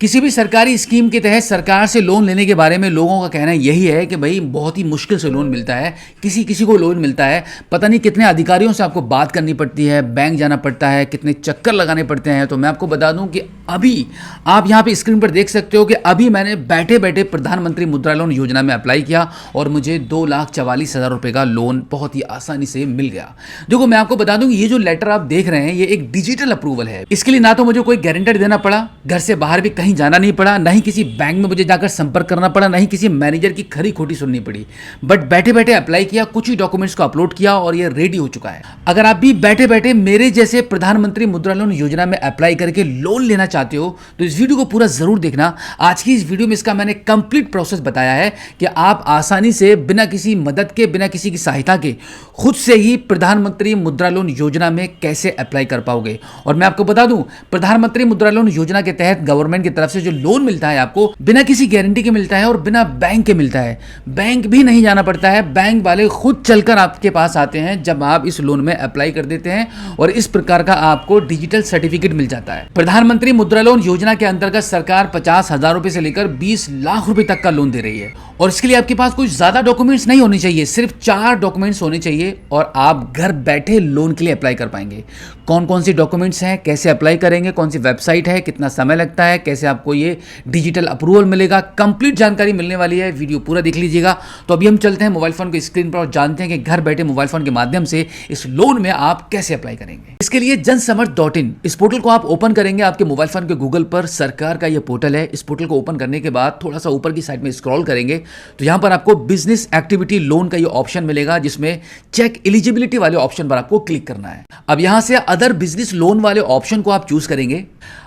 किसी भी सरकारी स्कीम के तहत सरकार से लोन लेने के बारे में लोगों का कहना यही है कि भाई बहुत ही मुश्किल से लोन मिलता है, किसी किसी को लोन मिलता है, पता नहीं कितने अधिकारियों से आपको बात करनी पड़ती है, बैंक जाना पड़ता है, कितने चक्कर लगाने पड़ते हैं। तो मैं आपको बता दूं कि अभी आप यहाँ पे स्क्रीन पर देख सकते हो कि अभी मैंने बैठे बैठे प्रधानमंत्री मुद्रा लोन योजना में अप्लाई किया और मुझे 2,44,000 रुपये का लोन बहुत ही आसानी से मिल गया। देखो मैं आपको बता दूं कि ये जो लेटर आप देख रहे हैं ये एक डिजिटल अप्रूवल है। इसके लिए ना तो मुझे कोई गारंटर देना पड़ा, घर से बाहर भी कहीं जाना नहीं पड़ा, ना ही किसी बैंक में मुझे जाकर संपर्क करना पड़ा, ना ही किसी मैनेजर की खरी खोटी सुननी पड़ी। बट बैठे बैठे अप्लाई किया, कुछ ही डॉक्यूमेंट्स को अपलोड किया और ये रेडी हो चुका है। अगर आप भी बैठे बैठे मेरे जैसे प्रधानमंत्री मुद्रा लोन योजना में अप्लाई करके लोन लेना चाहते हो तो इस वीडियो को पूरा जरूर देखना। आज की इस वीडियो में इसका मैंने कंप्लीट प्रोसेस बताया है कि आप आसानी से बिना किसी मदद के, बिना किसी की सहायता के खुद से ही प्रधानमंत्री मुद्रा लोन योजना में कैसे अप्लाई कर पाओगे। और मैं आपको बता दूं, प्रधानमंत्री मुद्रा लोन योजना के तहत गवर्नमेंट की तरफ से जो लोन मिलता है आपको बिना किसी गारंटी के मिलता है और बिना बैंक के मिलता है। बैंक भी नहीं जाना पड़ता है, बैंक वाले खुद चलकर आपके पास आते हैं जब आप इस लोन में अप्लाई कर देते हैं और इस प्रकार का आपको डिजिटल सर्टिफिकेट मिल जाता है। प्रधानमंत्री मुद्रा लोन योजना के अंतर्गत सरकार 50,000 रुपए से लेकर 20 लाख रुपए तक का लोन दे रही है और इसके लिए आपके पास कुछ ज्यादा डॉक्यूमेंट्स नहीं होने चाहिए, सिर्फ 4 डॉक्यूमेंट्स होने चाहिए और आप घर बैठे लोन के लिए अप्लाई कर पाएंगे। कौन कौन सी डॉक्यूमेंट्स हैं, कैसे अप्लाई करेंगे, कौन सी वेबसाइट है, कितना समय लगता है, कैसे आपको ये डिजिटल अप्रूवल मिलेगा, कंप्लीट जानकारी मिलने वाली है। वीडियो पूरा देख लीजिएगा। तो अभी हम चलते हैं मोबाइल फोन की स्क्रीन पर और जानते हैं कि घर बैठे मोबाइल फोन के माध्यम से इस लोन में आप कैसे अप्लाई करेंगे। इसके लिए जनसमर्थ.in इस पोर्टल को आप ओपन करेंगे आपके मोबाइल फोन के गूगल पर। सरकार का यह पोर्टल है। इस पोर्टल को ओपन करने के बाद थोड़ा सा ऊपर की साइड में स्क्रॉल करेंगे तो यहां पर आपको बिजनेस एक्टिविटी लोन का ये ऑप्शन मिलेगा जिसमें चेक एलिजिबिलिटी वाले ऑप्शन पर आपको क्लिक करना है। अब यहां से अदर बिजनेस लोन वाले ऑप्शन को आप चूज करेंगे।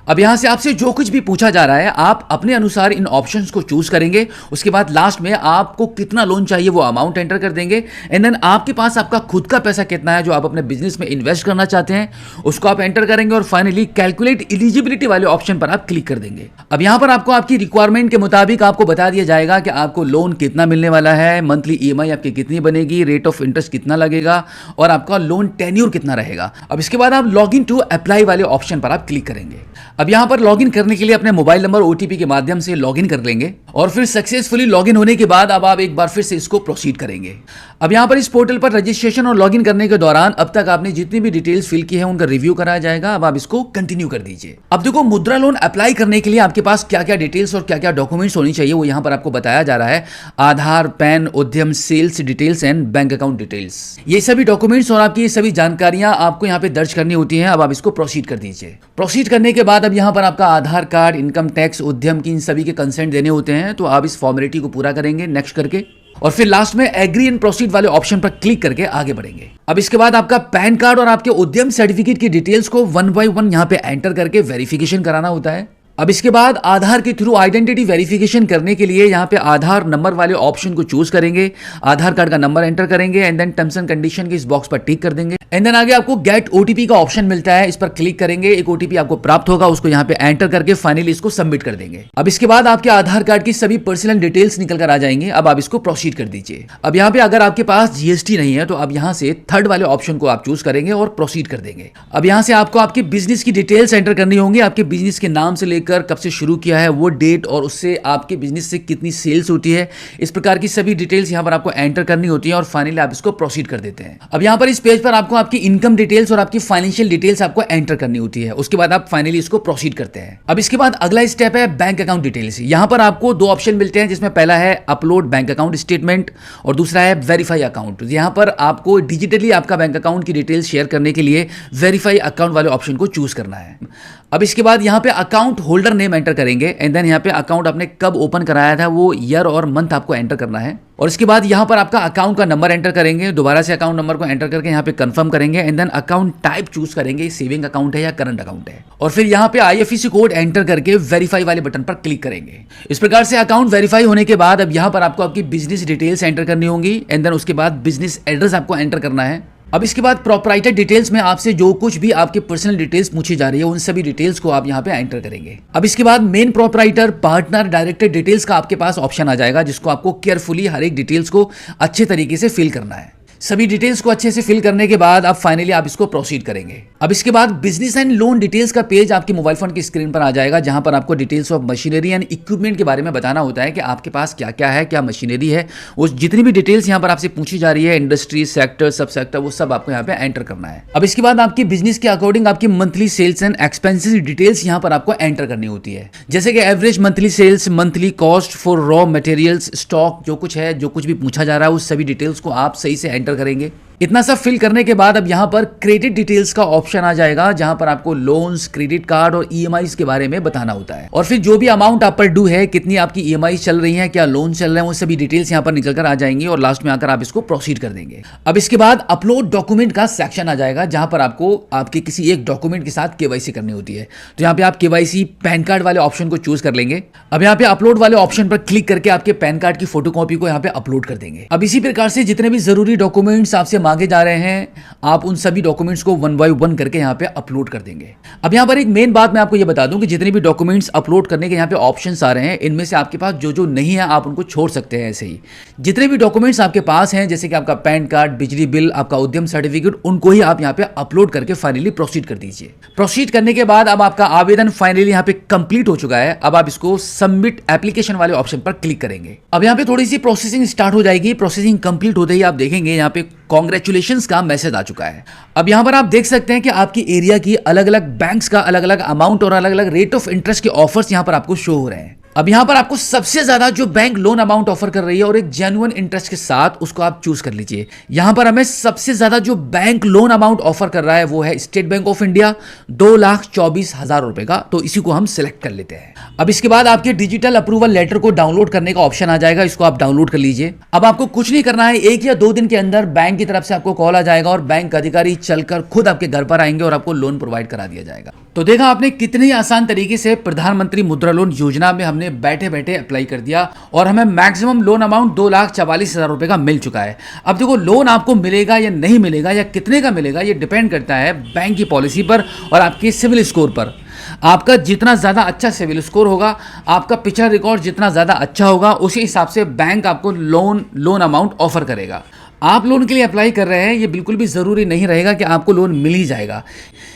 अब यहां से आपसे जो कुछ भी पूछा जा रहा है आप अपने अनुसार इन ऑप्शंस को चूज करेंगे। उसके बाद लास्ट में आपको कितना लोन चाहिए वो अमाउंट एंटर कर देंगे एंड देन आपके पास आपका खुद का पैसा कितना है जो आप अपने बिजनेस में इन्वेस्ट करना चाहते हैं उसको आप एंटर करेंगे और फाइनली कैलकुलेट एलिजिबिलिटी वाले ऑप्शन पर आप क्लिक कर देंगे। अब यहां पर आपको आपकी रिक्वायरमेंट के मुताबिक आपको बता दिया जाएगा कि आपको लोन कितना मिलने वाला है, मंथली ईएमआई आपकी कितनी बनेगी, रेट ऑफ इंटरेस्ट कितना लगेगा और आपका लोन टेन्योर कितना रहेगा। अब इसके बाद आप लॉग इन टू अप्लाई वाले ऑप्शन पर आप क्लिक करेंगे। अब यहां पर लॉगिन करने के लिए अपने मोबाइल नंबर ओटीपी के माध्यम से लॉगिन कर लेंगे और फिर सक्सेसफुली लॉगिन होने के बाद अब आप एक बार फिर से इसको प्रोसीड करेंगे। अब यहां पर इस पोर्टल पर रजिस्ट्रेशन और लॉगिन करने के दौरान अब तक आपने जितनी भी डिटेल्स फिल की है उनका रिव्यू कराया जाएगा। अब आप इसको कंटिन्यू कर दीजिए। अब देखो मुद्रा लोन अप्लाई करने के लिए आपके पास क्या क्या डिटेल्स और क्या क्या डॉक्यूमेंट्स होनी चाहिए वो यहां पर आपको बताया जा रहा है। Aadhaar, PAN, Udyam, sales details and bank account details, ये सभी डॉक्यूमेंट्स और आपकी ये सभी जानकारियां आपको यहां पे दर्ज करनी होती हैं। अब आप इसको प्रोसीड कर दीजिए। प्रोसीड करने के बाद अब यहां पर आपका आधार कार्ड, इनकम टैक्स, उद्यम की इन सभी के कंसेंट देने होते हैं। तो आप इस फॉर्मेलिटी को पूरा करेंगे नेक्स्ट करके और फिर लास्ट में एग्री एंड प्रोसीड वाले ऑप्शन पर क्लिक करके आगे बढ़ेंगे। अब इसके बाद आपका पैन कार्ड और आपके उद्यम सर्टिफिकेट की डिटेल्स को 1 बाय 1 यहां पे एंटर करके वेरिफिकेशन कराना होता है। अब इसके बाद आधार के थ्रू आइडेंटिटी वेरिफिकेशन करने के लिए यहाँ पे आधार नंबर वाले ऑप्शन को चूज करेंगे, आधार कार्ड का नंबर एंटर करेंगे and then terms and condition के इस बॉक्स पर टिक कर देंगे एंड देन आगे आपको गेट ओटीपी का ऑप्शन मिलता है, इस पर क्लिक करेंगे। एक ओटीपी आपको प्राप्त होगा, उसको यहाँ पे एंटर करके फाइनली इसको सबमिट कर देंगे। अब इसके बाद आपके आधार कार्ड की सभी पर्सनल डिटेल्स निकल कर आ जाएंगे। अब आप इसको प्रोसीड कर दीजिए। अब यहाँ पे अगर आपके पास जीएसटी नहीं है तो अब यहाँ से थर्ड वाले ऑप्शन को आप चूज करेंगे और प्रोसीड कर देंगे। अब यहाँ से आपको आपके बिजनेस की डिटेल्स एंटर करनी होंगी, आपके बिजनेस के नाम से लेकर कब से शुरू किया है वो डेट और उससे आपके बिजनेस से कितनी सेल्स होती है, इस प्रकार की सभी डिटेल्स यहां पर आपको एंटर करनी होती है और फाइनली आप इसको प्रोसीड कर देते हैं। अब यहां पर इस पेज पर आपको आपकी इनकम डिटेल्स और आपकी फाइनेंशियल डिटेल्स आपको एंटर करनी होती है। उसके बाद आप फाइनली इसको प्रोसीड करते हैं। अब इसके बाद अगला स्टेप है बैंक अकाउंट डिटेल्स। यहां पर आपको 2 ऑप्शन मिलते हैं जिसमें पहला है अपलोड बैंक अकाउंट स्टेटमेंट और दूसरा है वेरीफाई अकाउंट। यहां पर आपको डिजिटली आपका बैंक अकाउंट की डिटेल्स शेयर करने के लिए वेरीफाई अकाउंट वाले ऑप्शन को चूज करना है। अब इसके बाद यहां पे अकाउंट होल्डर नेम एंटर करेंगे एंड देन यहां पे अकाउंट आपने कब ओपन कराया था वो ईयर और मंथ आपको एंटर करना है और इसके बाद यहां पर आपका अकाउंट का नंबर एंटर करेंगे। दोबारा से अकाउंट नंबर को एंटर करके यहां पे कंफर्म करेंगे and then account type choose करेंगे, सेविंग अकाउंट है या करंट अकाउंट है और फिर यहां पे आईएफएससी कोड एंटर करके वेरीफाई वाले बटन पर क्लिक करेंगे। इस प्रकार से अकाउंट वेरीफाई होने के बाद अब यहां पर आपको आपकी बिजनेस डिटेल्स एंटर करनी होंगी एंड देन उसके बाद बिजनेस एड्रेस आपको एंटर करना है। अब इसके बाद प्रोप्राइटर डिटेल्स में आपसे जो कुछ भी आपके पर्सनल डिटेल्स पूछी जा रही है उन सभी डिटेल्स को आप यहाँ पे एंटर करेंगे। अब इसके बाद main proprietor, partner, director details का आपके पास ऑप्शन आ जाएगा जिसको आपको केयरफुली हर एक डिटेल्स को अच्छे तरीके से फिल करना है। सभी डिटेल्स को अच्छे से फिल करने के बाद अब फाइनली आप इसको प्रोसीड करेंगे। अब इसके बाद बिजनेस एंड लोन डिटेल्स का पेज आपके मोबाइल फोन की स्क्रीन पर आ जाएगा, जहां पर आपको details of machinery and equipment के बारे में बताना होता है कि आपके पास क्या क्या है, क्या मशीनरी है, वो जितनी भी डिटेल्स यहां पर आपसे पूछी जा रही है, इंडस्ट्री, सेक्टर, सब सेक्टर, वो सब आपको यहां पे एंटर करना है। अब इसके बाद आपकी बिजनेस के अकॉर्डिंग आपकी monthly sales and expenses details यहां पर आपको एंटर करनी होती है, जैसे कि average monthly sales, monthly cost for raw materials, stock, जो कुछ है, जो कुछ भी पूछा जा रहा है उस सभी डिटेल्स को आप सही से एंटर करेंगे। इतना सब फिल करने के बाद अब यहाँ पर क्रेडिट डिटेल्स का ऑप्शन आ जाएगा, जहां पर आपको लोन्स, क्रेडिट कार्ड और ईएमआई के बारे में बताना होता है, और फिर जो भी अमाउंट आप पर ड्यू है, कितनी आपकी ईएमआई चल रही है, क्या लोन चल रहे हैं, वो सभी डिटेल्स यहाँ पर निकल कर आ जाएंगी और लास्ट में आकर आप इसको प्रोसीड कर देंगे। अब इसके बाद अपलोड डॉक्यूमेंट का सेक्शन आ जाएगा, जहां पर आपको आपके किसी एक डॉक्यूमेंट के साथ केवाईसी करनी होती है। तो यहाँ पे आप केवाईसी पैन कार्ड वाले ऑप्शन को चूज कर लेंगे। अब यहाँ पे अपलोड वाले ऑप्शन पर क्लिक करके आपके पैन कार्ड की फोटोकॉपी को यहाँ पे अपलोड कर देंगे। अब इसी प्रकार से जितने भी जरूरी डॉक्यूमेंट्स आपसे मांगे जा रहे हैं, आप उन सभी डॉक्यूमेंट्स को वन बाय वन करके यहाँ पे अपलोड कर देंगे। अब यहाँ पर एक मेन बात मैं आपको ये बता दूं कि जितने भी डॉक्यूमेंट्स अपलोड करने के यहाँ पे ऑप्शंस आ रहे हैं, इनमें से आपके पास जो जो नहीं है आप उनको छोड़ सकते हैं। ऐसे ही जितने भी डॉक्यूमेंट्स आपके पास हैं, जैसे कि आपका पैन कार्ड, बिजली बिल, आपका उद्यम सर्टिफिकेट, उनको ही आप यहाँ पे अपलोड करके फाइनली प्रोसीड कर दीजिए। प्रोसीड करने के बाद अब आपका आवेदन फाइनली यहाँ पे कंप्लीट हो चुका है। अब आप इसको सबमिट एप्लीकेशन वाले ऑप्शन पर क्लिक करेंगे। अब यहाँ पे थोड़ी सी प्रोसेसिंग स्टार्ट हो जाएगी। प्रोसेसिंग कंप्लीट होते ही आप देखेंगे यहाँ पे कांग्रेचुलेशंस का मैसेज आ चुका है। अब यहां पर आप देख सकते हैं कि आपकी एरिया की अलग अलग बैंक्स का अलग अलग अमाउंट और अलग अलग रेट ऑफ इंटरेस्ट के ऑफर्स यहां पर आपको शो हो रहे हैं। अब यहां पर आपको सबसे ज्यादा जो बैंक लोन अमाउंट ऑफर कर रही है और एक जेन्युइन इंटरेस्ट के साथ, उसको आप चूज कर लीजिए। यहां पर हमें सबसे ज्यादा जो बैंक लोन अमाउंट ऑफर कर रहा है वो है स्टेट बैंक ऑफ इंडिया, 2,24,000 रुपए का, तो इसी को हम सिलेक्ट कर लेते हैं। अब इसके बाद आपके डिजिटल अप्रूवल लेटर को डाउनलोड करने का ऑप्शन आ जाएगा, इसको आप डाउनलोड कर लीजिए। अब आपको कुछ नहीं करना है, 1 या 2 दिन के अंदर बैंक की तरफ से आपको कॉल आ जाएगा और बैंक अधिकारी चलकर खुद आपके घर पर आएंगे और आपको लोन प्रोवाइड करा दिया जाएगा। तो देखा आपने कितने आसान तरीके से प्रधानमंत्री मुद्रा लोन योजना में हमने बैठे बैठे अप्लाई कर दिया और हमें मैक्सिमम लोन अमाउंट 2,44,000 रुपए का मिल चुका है। अब देखो, लोन आपको मिलेगा या नहीं मिलेगा या कितने का मिलेगा, ये डिपेंड करता है बैंक की पॉलिसी पर और आपके सिविल स्कोर पर। आपका जितना ज्यादा अच्छा सिविल स्कोर होगा, आपका पिछला रिकॉर्ड जितना ज्यादा अच्छा होगा, उसी हिसाब से बैंक आपको लोन अमाउंट ऑफर करेगा। आप लोन के लिए अप्लाई कर रहे हैं, ये बिल्कुल भी जरूरी नहीं रहेगा कि आपको लोन मिल ही जाएगा।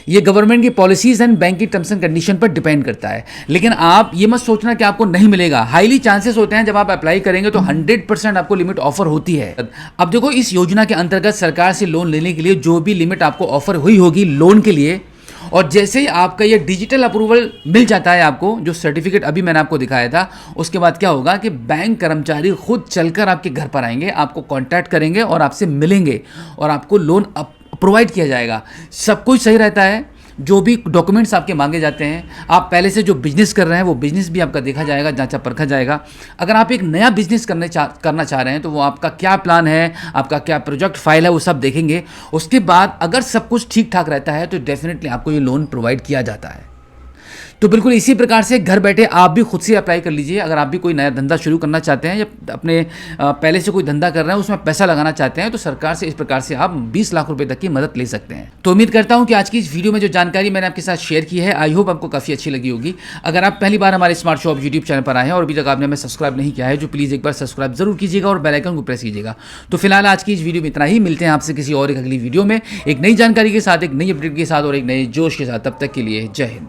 ये गवर्नमेंट की पॉलिसीज एंड बैंक की टर्म्स एंड कंडीशन पर डिपेंड करता है। लेकिन आप ये मत सोचना कि आपको नहीं मिलेगा। हाईली चांसेस होते हैं, जब आप अप्लाई करेंगे तो 100% आपको लिमिट ऑफर होती है। अब देखो, इस योजना के अंतर्गत सरकार से लोन लेने के लिए जो भी लिमिट आपको ऑफर हुई होगी लोन के लिए, और जैसे ही आपका ये डिजिटल अप्रूवल मिल जाता है आपको, जो सर्टिफिकेट अभी मैंने आपको दिखाया था, उसके बाद क्या होगा कि बैंक कर्मचारी खुद चलकर आपके घर पर आएंगे, आपको कांटेक्ट करेंगे और आपसे मिलेंगे और आपको लोन प्रोवाइड किया जाएगा। सब कुछ सही रहता है। जो भी डॉक्यूमेंट्स आपके मांगे जाते हैं, आप पहले से जो बिजनेस कर रहे हैं वो बिजनेस भी आपका देखा जाएगा, जांचा परखा जाएगा। अगर आप एक नया बिजनेस करना चाह रहे हैं तो वो आपका क्या प्लान है, आपका क्या प्रोजेक्ट फाइल है, वो सब देखेंगे। उसके बाद अगर सब कुछ ठीक ठाक रहता है तो डेफिनेटली आपको ये लोन प्रोवाइड किया जाता है। तो बिल्कुल इसी प्रकार से घर बैठे आप भी खुद से अप्लाई कर लीजिए। अगर आप भी कोई नया धंधा शुरू करना चाहते हैं या अपने पहले से कोई धंधा कर रहे हैं उसमें पैसा लगाना चाहते हैं, तो सरकार से इस प्रकार से आप 20 लाख रुपए तक की मदद ले सकते हैं। तो उम्मीद करता हूं कि आज की इस वीडियो में जो जानकारी मैंने आपके साथ शेयर की है, आई होप आपको काफ़ी अच्छी लगी होगी। अगर आप पहली बार हमारे स्मार्ट शॉप यूट्यूब चैनल पर आए हैं और अभी तक आपने हमें सब्सक्राइब नहीं किया है, जो प्लीज़ एक बार सब्सक्राइब जरूर कीजिएगा और बेल आइकन को प्रेस कीजिएगा। तो फिलहाल आज की इस वीडियो में इतना ही। मिलते हैं आपसे किसी और एक अगली वीडियो में एक नई जानकारी के साथ, एक नई अपडेट के साथ और एक नए जोश के साथ। तब तक के लिए जय हिंद।